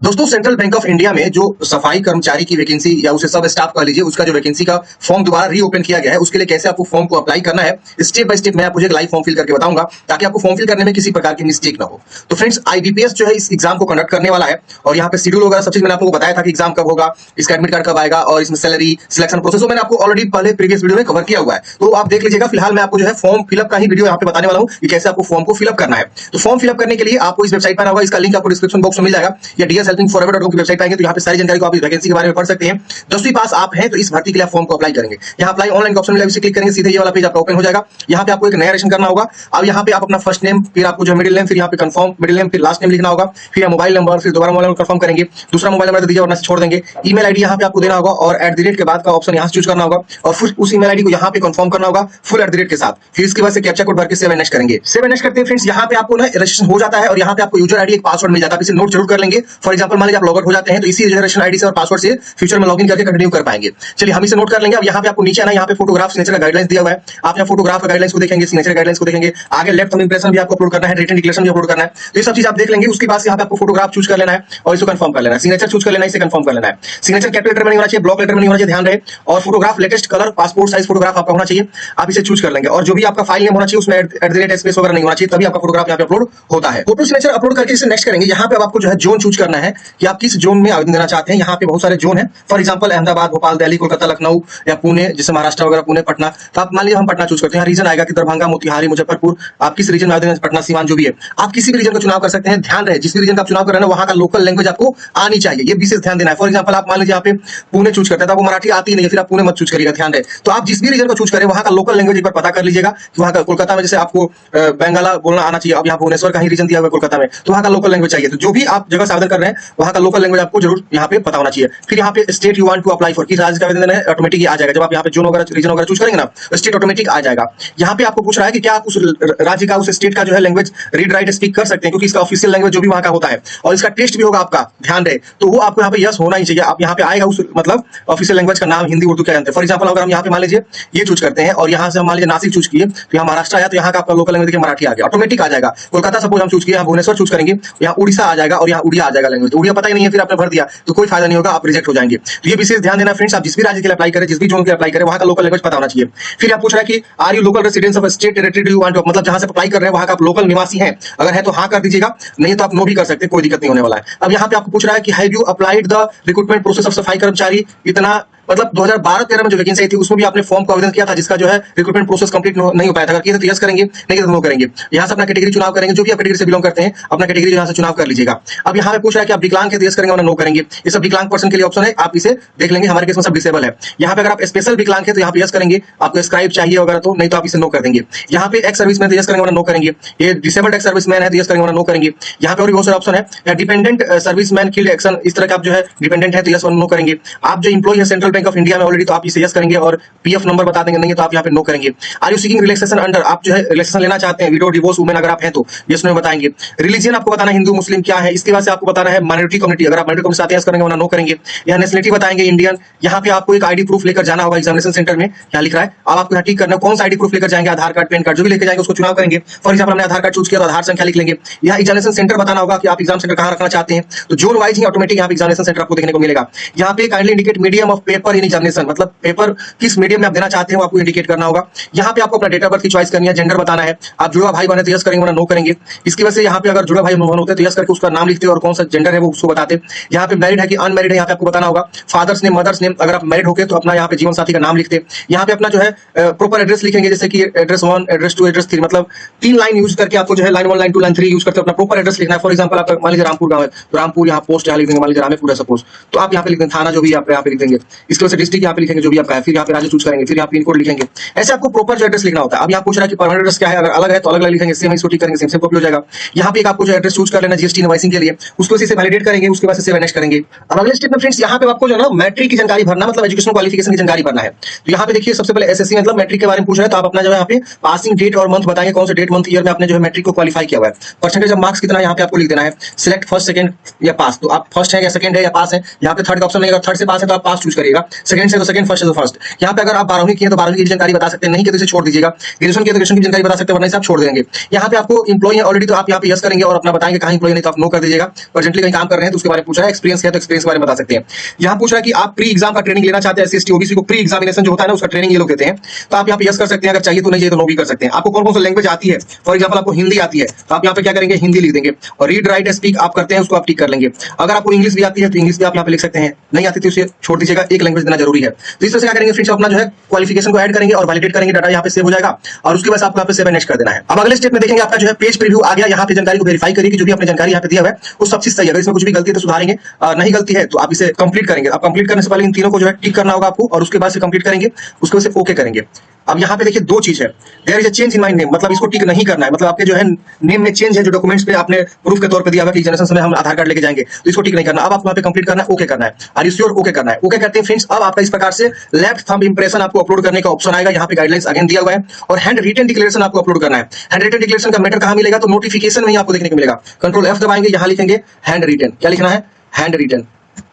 दोस्तों central bank of India में जो सफाई कर्मचारी की वैकेंसी या उसे सब स्टाफ कह लीजिए उसका जो वैकेंसी का फॉर्म दोबारा रीओपन किया गया है उसके लिए कैसे आपको फॉर्म को अप्लाई करना है स्टेप बाय स्टेप मैं आपको एक लाइव फॉर्म फिल करके बताऊंगा ताकि आपको फॉर्म फिल करने में किसी प्रकार की मिस्टेक ना हो। तो फ्रेंड्स आईबीपीएस जो है इस एग्जाम को कंडक्ट करने वाला है और यहाँ पे शेड्यूल वगैरह सब चीज मैंने आपको बताया था कि एग्जाम कब होगा, इसका एडमिट कार्ड कब आएगा और इसमें सैलरी सिलेक्शन प्रोसेस मैंने आपको ऑलरेडी पहले प्रीवियस वीडियो में कवर किया हुआ है, तो आप देख लीजिएगा। फिलहाल मैं आपको जो है फॉर्म फिलअप का ही वीडियो यहाँ पे बताने वाला हूँ कि कैसे आपको फॉर्म को फिलअप करना है। तो फॉर्म फिलअप करने के लिए आपको इस वेबसाइट पर होगा, इसका लिंक आपको डिस्क्रिप्शन बॉक्स में मिल जाएगा या dshelpingforever.com की वेबसाइट पाएंगे तो यहाँ पे सारी जानकारी को आप इस वैकेंसी के बारे में पढ़ सकते हैं। 10वीं पास आप हैं तो इस भर्ती के लिए आप फॉर्म को अप्लाई करेंगे। यहाँ अप्लाई ऑनलाइन का ऑप्शन मिला, इसे क्लिक करेंगे सीधे ये वाला पेज आपका ओपन हो जाएगा। यहाँ पे आपको एक नया रजिस्ट्रेशन करना होगा। अब यहाँ पे आप अपना फर्स्ट नेम, फिर आपको जो मिडिल नेम, फिर यहाँ पे कंफर्म मिडिल नेम, फिर लास्ट नेम लिखना होगा, फिर मोबाइल नंबर, फिर दोबारा मोबाइल नंबर कंफर्म करेंगे, दूसरा मोबाइल नंबर दीजिए वरना छोड़ देंगे। ईमेल आईडी यहाँ पे आपको देना होगा और @ के बाद का ऑप्शन यहाँ से चूज करना होगा और फिर उस ईमेल आईडी को यहाँ पे कंफर्म करना होगा फुल @ के साथ। फिर इसके बाद से कैप्चा कोड भर के सेव एंड नेक्स्ट करेंगे। सेव एंड नेक्स्ट करते हैं फ्रेंड्स, यहाँ पे आपको ना रजिस्ट्रेशन हो जाता है और यहाँ पे आपको यूजर आईडी एक पासवर्ड मिल जाता है, आप इसे नोट जरूर कर लेंगे। फॉर एग्जांपल मान लीजिए आप लॉग आउट हो जाते हैं तो इसी रजिस्ट्रेशन आईडी से और पासवर्ड से फ्यूचर में लॉगिन करके कंटिन्यू कर पाएंगे। चलिए हम इसे नोट कर लेंगे। अब यहाँ पे आपको नीचे आना, यहाँ पे फोटोग्राफ सिग्नेचर का गाइडलाइंस दिया हुआ है, आप यहाँ फोटोग्राफ का गाइडलाइंस को देखेंगे, सिग्नेचर गाइडलाइंस को देखेंगे, आगे लेफ्ट थंब इंप्रेशन भी आपको अपलोड करना है, रिटन डिक्लेरेशन भी अपलोड करना है, तो ये सब चीज आप देख लेंगे। उसके बाद यहाँ पे आपको फोटोग्राफ चूज कर लेना है और इसको कंफर्म कर लेना है, सिग्नेचर चूज कर लेना है, इसे कंफर्म कर लेना है। सिग्नेचर कैपिटल लेटर में नहीं होना चाहिए, ब्लॉक लेटर में नहीं होना चाहिए, ध्यान रहे। और photograph latest colour passport size photograph आपका होना चाहिए, आप इसे चूज कर लेंगे। और जो भी आपका फाइल नेम होना चाहिए उसमें @ स्पेस वगैरह नहीं होना चाहिए, तभी आपका फोटोग्राफ यहाँ पे अपलोड होता है। फोटो सिग्नेचर अपलोड करके इसे नेक्स्ट करेंगे। यहाँ पे अब आपको जो है जोन चूज करना है कि आप किस जोन में आवेदन देना चाहते हैं। यहाँ पे बहुत सारे जोन है, फॉर एग्जाम्पल अहमदाबाद, भोपाल, दिल्ली, कोलकाता, लखनऊ या पुणे, जैसे महाराष्ट्र वगैरह, पुणे, पटना। तो आप मान लीजिए हम पटना चूज करते हैं, रीजन आएगा कि दरभंगा, मोतिहारी, मुजफ्फरपुर, आप किस रीजन में आवेदन, पटना, सीवान जो भी है, आप किसी भी रीजन का चुनाव कर सकते हैं। ध्यान रहे जिस भी रीजन का आप चुनाव कर रहे हैं वहां का लोकल लैंग्वेज आपको आनी चाहिए, ये विशेष ध्यान देना है। फॉर एग्जाम्पल आप मान लीजिए यहाँ पे पुणे चूज करते हैं तो आपको मराठी आती नहीं है, फिर आप पुणे मत चूज करिएगा, ध्यान रहे। तो आप जिस भी रीजन को चूज करें वहां का लोकल लैंग्वेज एक बार पता कर लीजिएगा कि वहां का, कोलकाता में जैसे आपको बंगाला बोलना आना चाहिए, अब यहाँ भुवनेश्वर का ही रीजन दिया हुआ है कोलकाता में, तो वहां का लोकल लैंग्वेज चाहिए। तो जो भी आप जगह से आवेदन कर रहे हैं वहां का लोकल लैंग्वेज आपको जरूर यहाँ पे पता होना चाहिए। फिर यहाँ पे state you want to apply for, किस राज्य का आवेदन है, ऑटोमेटिक आ जाएगा। जब आप यहाँ पे जोन वगैरह रीजन वगैरह चूज करेंगे ना स्टेट ऑटोमेटिक आ जाएगा। यहाँ पे आपको पूछ रहा है कि क्या आप उस राज्य का, उस स्टेट का जो है लैंग्वेज रीड राइट स्पीक कर सकते हैं, क्योंकि इसका ऑफिशियल लैंग्वेज जो भी वहां का होता है और इसका टेस्ट भी होगा आपका, ध्यान रहे। तो वो आपको यहाँ पे यस होना ही चाहिए। आप यहाँ पे आएगा उस मतलब ऑफिशियल लैंग्वेज का नाम हिंदी उर्दू क्या जानते हैं। फॉर एग्जाम्पल अगर हम यहाँ पे मान लीजिए ये चूज करते हैं और यहाँ से हम मान लीजिए नासिक चूज किए तो यहाँ महाराष्ट्र आया, तो यहाँ का आपका लोकल लैंग्वेज मराठी आ गया, ऑटोमेटिक आ जाएगा। कोलकाता सपोज हम चूज किए, यहाँ भुवनेश्वर चूज करेंगे, यहाँ उड़ीसा आ जाएगा और यहाँ उड़िया आ जाएगा लैंग्वेज। उड़िया पता ही नहीं है, फिर आपने भर दिया तो कोई फायदा नहीं होगा, आप रिजेक्ट हो जाएंगे। तो ये विशेष ध्यान देना फ्रेंड्स, आप जिस भी राज्य के लिए अप्लाई करें, जिस भी जोन के लिए अप्लाई करें, वहां का लोकल लैंग्वेज पता होना चाहिए। फिर आप पूछ रहा है कि are you local residence of state territory do you want to, मतलब जहां से अप्लाई कर रहे हैं वहां का आप लोकल निवासी हैं, अगर है तो हाँ कर दीजिएगा, नहीं तो आप नो भी कर सकते, कोई दिक्कत नहीं होने वाला है। अब यहाँ पे आपको पूछ रहा है कि have you applied the recruitment process of सफाई कर्मचारी, इतना मतलब 2012-13 में जो वैकेंसी आई थी उसमें भी आपने फॉर्म का आवेदन किया था जिसका जो है रिक्रूटमेंट प्रोसेस कंप्लीट नहीं हो पाया था। अगर किया तो यस करेंगे, नहीं तो नो करेंगे। यहाँ से अपना कैटेगरी चुनाव करेंगे, जो भी आप कैटेगरी से बिलोंग करते हैं अपना कैटेगरी यहाँ से चुनाव कर लीजिएगा। अब यहाँ पे पूछ रहा है कि आप विकलांग है तो यस करेंगे और नो करेंगे। ये सब विकलांग पर्सन के लिए ऑप्शन है, आप इसे देख लेंगे। हमारे केस में सब डिसेबल है। यहाँ पे अगर आप स्पेशल विकलांग है तो यहाँ पे यस करेंगे, आपको स्क्राइब चाहिए वगैरह तो, नहीं तो आप इसे नो कर देंगे। यहाँ पे एक्स सर्विसमैन तो यस करेंगे और नो करेंगे। ये डिसेबल्ड एक्स सर्विसमैन है तो यस करेंगे और नो करेंगे। यहाँ पे और भी बहुत सारे ऑप्शन है, डिपेंडेंट सर्विसमैन किल्ड एक्शन, इस तरह का आप जो है डिपेंडेंट है तो यस और नो करेंगे। आप जो एम्प्लॉय है सेंट्रल बैंक ऑफ इंडिया में ऑलरेडी, तो आप इसे यस करेंगे और पीएफ नंबर बता देंगे, नहीं तो आप यहाँ पे नो करेंगे। Are you seeking relaxation under, आप जो है रिलैक्सेशन लेना चाहते हैं, विडो डिवोर्स वुमेन अगर आप हैं तो यस नो बताएंगे। रिलीजन आपको बताना है हिंदू मुस्लिम क्या है, इसके बाद से आपको बताना है माइनॉरिटी कम्युनिटी, अगर आप माइनॉरिटी कम्युनिटी आते हैं यस करेंगे वरना नो करेंगे। यहाँ नेशनलिटी बताएंगे इंडियन। यहाँ पे आपको एक आईडी प्रूफ लेकर जाना होगा एग्जामिनेशन सेंटर में, यहाँ लिख रहा है। अब आपको यहाँ टिक करना है कौन सा आईडी प्रूफ लेकर जाएंगे, आधार कार्ड, पैन कार्ड, जो भी लेकर जाएंगे उसको चुनाव करेंगे। फॉर एग्जाम्पल हमने आधार कार्ड चूज किया तो आधार संख्या लिख लेंगे। यहाँ एग्जामिनेशन सेंटर बताना होगा कि आप एग्जाम सेंटर कहाँ रखना चाहते हैं, तो जोन वाइज ही ऑटोमेटिक यहाँ पे एग्जामिनेशन सेंटर आपको देखने को मिलेगा। यहाँ पे kindly indicate medium of paper in examination, मतलब पेपर किस मीडियम में आप देना चाहते हैं वो आपको इंडिकेट करना होगा। यहाँ पे आपको अपना डेट ऑफ बर्थ की चॉइस करनी है, जेंडर बताना है। आप जुड़वा भाई बने तो यस करेंगे वरना नो करेंगे। इसकी वजह से यहाँ पे अगर जुड़वा भाई मोहन होते तो यस करके उसका नाम लिखते और कौन सा जेंडर है वो उसको बताते। यहाँ पे मैरिड है कि अनमैरिड है यहाँ पे आपको बताना होगा। फादर्स नेम, मदर्स नेम, अगर आप मैरिड होके तो अपना यहाँ पे जीवन साथी का नाम लिखते। यहाँ पे अपना जो है प्रॉपर एड्रेस लिखेंगे, जैसे कि एड्रेस 1, एड्रेस 2, एड्रेस 3, मतलब 3 लाइन यूज करके आपको जो है लाइन 1, लाइन 2, लाइन 3 यूज करके अपना प्रॉपर एड्रेस लिखना है। फॉर एग्जाम्पल आप मान लीजिए रामपुर गाँव है तो रामपुर यहाँ पोस्ट यहाँ लिख देंगे, मान लीजिए रामेपुर है सपोज, तो आप यहाँ पे लिख देंगे थाना जो भी आप यहाँ पे लिख देंगे। इसके वजह से डिस्ट्रिक्ट यहाँ पे लिखेंगे जो भी आपका है, फिर यहाँ पे राज्य चूज करेंगे, फिर यहाँ पिन कोड लिखेंगे। ऐसे आपको प्रॉपर जो एड्रेस लिखना होता है। अब यहाँ पूछ रहा है कि परमानेंट एड्रेस क्या है, अगर अलग है तो अलग अलग लिखेंगे, सेम इसको टिक करेंगे, सेम कॉपी हो जाएगा। यहाँ पे एक आपको जो एड्रेस चूज कर लेना जीएसटी इनवॉइसिंग के लिए, उसको इसे वैलिडेट करेंगे, उसके बाद से सेव नेक्स्ट करेंगे। अब अगले स्टेप में फ्रेंड्स यहाँ पे आपको जो है ना मैट्रिक की जानकारी भरना, मतलब एजुकेशन क्वालिफिकेशन की जानकारी भरना है। तो यहाँ पे देखिए सबसे पहले एसएससी मतलब मैट्रिक के बारे में पूछ रहा है, तो आप अपना जो है यहाँ पे पासिंग डेट और मंथ बताएंगे, कौन से डेट मंथ ईयर में आपने जो है मैट्रिक को क्वालिफाई किया हुआ है। परसेंटेज ऑफ मार्क्स कितना यहाँ पे आपको लिख देना है। सिलेक्ट फर्स्ट, सेकंड या पास, तो आप फर्स्ट है या सेकंड है या पास है। यहाँ पे थर्ड का ऑप्शन नहीं, अगर थर्ड से पास है तो आप पास चूज करिएगा। दीजिएगा, सेकंड से तो सेकंड, फर्स्ट से तो फर्स्ट। यहाँ पे अगर आप 12वीं किए तो 12वीं की जानकारी बता सकते हैं, नहीं कि तो इसे छोड़ दीजिएगा। ग्रेजुएशन की ग्रेजुएशन की जानकारी बता सकते हैं, वरना इसे आप छोड़ देंगे। यहाँ पे आपको इंप्लॉय है ऑलरेडी तो आप यहाँ पे यस करेंगे और अपना बताएंगे, कहाँ इंप्लॉय नहीं तो आप नो कर दीजिएगा। प्रेजेंटली कहीं काम कर रहे हैं तो उसके बारे में पूछ रहा है, एक्सपीरियंस है तो एक्सपीरियंस के बारे में बता सकते हैं। यहाँ पूछ रहा है कि आप प्री एग्जाम का ट्रेनिंग लेना चाहते हैं, एससी एसटी ओबीसी को प्री एग्जामिनेशन जो होता है ना उसका ट्रेनिंग ये लोग देते हैं, तो आप यहाँ पे यस कर सकते हैं, अगर चाहिए तो नहीं चाहिए तो नो भी कर सकते हैं। आपको कौन कौन सा लैंग्वेज आती है, फॉर एग्जाम्पल आपको हिंदी आती है तो आप यहाँ पे क्या करेंगे, हिंदी लिख देंगे, और रीड राइट स्पीक आप करते हैं उसको आप टिक कर लेंगे। अगर आपको इंग्लिश भी आती है तो इंग्लिश भी आप यहाँ पे लिख सकते हैं, नहीं आती तो उसे छोड़ दीजिएगा, एक लैंग्वेज देना जरूरी है। तो इस तरह से क्या करेंगे फ्रेंड्स, अपना जो है क्वालिफिकेशन को ऐड करेंगे और वैलिडेट करेंगे, डाटा यहाँ पे सेव हो जाएगा और उसके बाद आपको यहाँ पे सेव एंड नेक्स्ट कर देना है। अब अगले स्टेप में देखेंगे आपका जो है पेज प्रीव्यू आ गया, यहाँ पे जानकारी को वेरीफाई करिए कि जो भी आपने जानकारी यहाँ पे दिया हुआ है वो सब चीज सही है, अगर इसमें कुछ भी गलती है तो सुधारेंगे, नहीं गलती है तो आप इसे कंप्लीट करेंगे। अब कंप्लीट करने से पहले इन तीनों को जो है टिक करना होगा आपको और उसके बाद से कंप्लीट करेंगे, उसके बाद से ओके करेंगे। अब यहाँ पे देखिए दो चीज है, there is a change in my name, मतलब इसको टिक नहीं करना है, मतलब आपके जो है नेम में चेंज है, जो डॉक्यूमेंट्स पे आपने प्रूफ के तौर पे दिया हुआ कि जनरेशन समय हम आधार कार्ड लेके जाएंगे, तो इसको टिक नहीं करना। अब आपको यहाँ पे कंप्लीट करना है, ओके करना है, आर यू श्योर, ओके करना है। ओके करते हैं फ्रेंड्स, अब आपका इस प्रकार से लेफ्ट थंब इंप्रेशन आपको अपलोड करने का ऑप्शन आएगा, यहाँ पे गाइडलाइंस अगेन दिया हुआ है, और हैंड रिटन डिक्लेरेशन आपको अपलोड करना है। हैंड रिटन डिक्लेरेशन का मैटर कहाँ मिलेगा, तो नोटिफिकेशन में ही आपको देखने को मिलेगा। कंट्रोल F दबाएंगे, यहाँ लिखेंगे हैंड रिटन, क्या लिखना है, हैंड रिटन,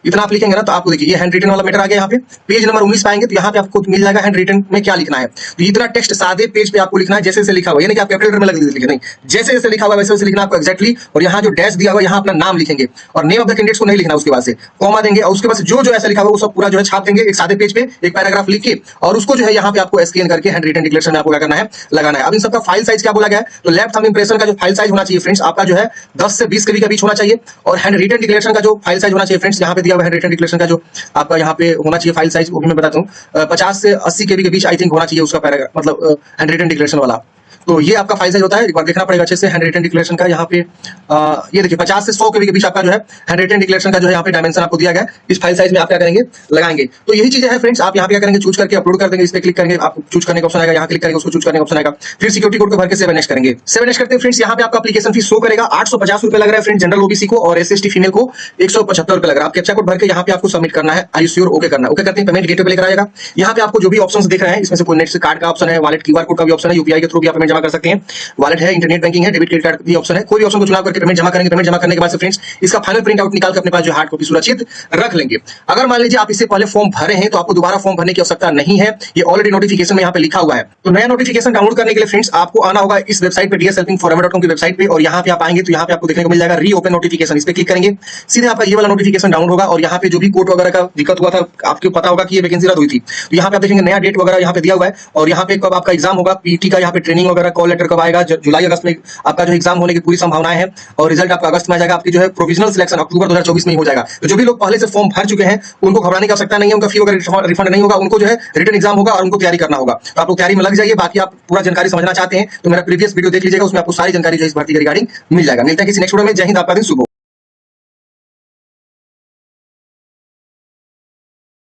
इतना आप लिखेंगे ना तो आपको देखिए ये हैंड रिटन वाला मैटर आ गया। यहाँ पे पेज नंबर 19 पाएंगे तो यहाँ पे आपको मिल जाएगा हैंड रिटन में क्या लिखना है, तो इतना टेक्स्ट सादे पेज पे आपको लिखना है जैसे जैसे लिखा हुआ है, यानी कि आप कैपिटल लेटर में लिखे नहीं, जैसे जैसे लिखा हुआ है वैसे वैसे लिखना आपको एक्जैक्टली। और यहाँ जो डैश दिया हुआ है यहाँ अपना नाम लिखेंगे और नेम ऑफ द कैंडिडेट्स को नहीं लिखना, उसके बाद से कॉमा देंगे और उसके बाद जो जो ऐसा लिखा हुआ है वो सब पूरा जो है छाप देंगे एक सादे पेज पे, एक पैराग्राफ लिख के, और उसको जो है यहाँ पे आपको स्कैन करके हैंड रिटन डिक्लेरेशन में आपको क्या करना है, लगाना है। अब इन सबका फाइल साइज क्या बोला गया है, तो लेफ्ट थंब इंप्रेशन का जो फाइल साइज होना चाहिए फ्रेंड्स आपका जो है 10 से 20 kb के बीच होना चाहिए, और हैंड रिटन डिक्लेरेशन का जो फाइल साइज होना चाहिए फ्रेंड्स यहाँ पे दिया हुआ है, हैंड रिटन डिक्लेरेशन का जो आपका यहाँ पे होना चाहिए फाइल साइज, वो भी मैं बताता हूँ 50 से 80 kb के बीच आई थिंक होना चाहिए उसका पैराग्राफ, मतलब हैंड रिटन डिक्लेरेशन वाला। तो ये आपका फाइल साइज होता है, एक बार देखना पड़ेगा अच्छे से हैंड रिटन डिक्लेरेशन का। यहाँ पे ये देखिए 50 से 100 kb के बीच आपका जो है हैंड रिटन डिक्लेरेशन का जो है यहाँ पे डायमेंशन आपको दिया गया है, इस फाइल साइज में आप क्या करेंगे, लगाएंगे। तो यही चीजें हैं फ्रेंड्स, आप यहाँ पे क्या करेंगे, चूज करके अपलोड कर देंगे, इस पे क्लिक करेंगे, आप चूज करने का ऑप्शन आएगा, यहाँ क्लिक करेंगे, उसको चूज करने का ऑप्शन आएगा, फिर सिक्योरिटी कोड को भर के सेव एंड नेक्स्ट करेंगे। सेव एंड नेक्स्ट करते हैं फ्रेंड्स, यहाँ पे आपका एप्लीकेशन फीस शो करेगा 850 रुपए लग रहा है फ्रेंड्स जनरल ओबीसी को, और SC/ST फीमेल को 175 रुपए लग रहा है। आप कैप्चा कोड भर के यहाँ पे आपको सबमिट करना है, आर यू श्योर, ओके करना है। ओके करते हैं, पेमेंट गेटवे पे लेकर आएगा। यहाँ पे आपको जो भी ऑप्शंस दिख रहे हैं इसमें से कोई नेट से कार्ड का ऑप्शन है, वॉलेट QR कोड का भी ऑप्शन है, यूपीआई के थ्रू भी आप पेमेंट जमा कर सकते हैं, वॉलेट है, इंटरनेट बैंकिंग है, डेबिट क्रेडिट कार्ड भी ऑप्शन है। कोई भी ऑप्शन को चुनाव करके पेमेंट जमा करेंगे। पेमेंट जमा करने के बाद से फ्रेंड्स इसका फाइनल प्रिंट आउट निकाल के अपने पास जो हार्ड कॉपी सुरक्षित रख लेंगे। अगर मान लीजिए आप इससे पहले फॉर्म भरे हैं तो आपको दोबारा फॉर्म भरने की आवश्यकता नहीं है, ये ऑलरेडी नोटिफिकेशन में यहाँ पे लिखा हुआ है। तो नया नोटिफिकेशन डाउनलोड करने के लिए फ्रेंड्स आपको आना होगा इस वेबसाइट पे dshelpingforever.com की वेबसाइट पे, और यहाँ पे आप आएंगे तो यहाँ पे आपको देखने को मिल जाएगा रीओपन नोटिफिकेशन, इस पे क्लिक करेंगे, सीधे आपका ये वाला नोटिफिकेशन डाउनलोड होगा। और यहाँ पे जो भी कोड वगैरह का दिक्कत हुआ था, आपको पता होगा कि ये वैकेंसी रद्द हुई थी, तो यहाँ पे आप देखेंगे नया डेट वगैरह यहाँ पे दिया हुआ है, और यहाँ पे कब आपका एग्जाम होगा, पीटी का यहाँ पे ट्रेनिंग वगैरह कॉल लेटर कब आएगा, जुलाई अगस्त में आपका जो एग्जाम होने की पूरी संभावनाएं हैं, और रिजल्ट आपका अगस्त में आ जाएगा। आपकी जो है प्रोविजनल सिलेक्शन अक्टूबर 2024 में ही हो जाएगा। तो जो भी लोग पहले से फॉर्म भर चुके हैं उनको घबराने की आवश्यकता नहीं है, उनका फी वगैरह रिफंड नहीं होगा, उनको जो है रिटर्न एग्जाम होगा और उनको तैयारी करना होगा। तो आप लोग तैयारी में लग जाइए। बाकी आप पूरा जानकारी समझना चाहते हैं तो मेरा प्रीवियस वीडियो देख लीजिएगा, उसमें आपको सारी जानकारी जो इस भर्ती के रिगार्डिंग मिल जाएगा। मिलता है किसी नेक्स्ट वीडियो में। जय हिंद, आपका दिन शुभ हो।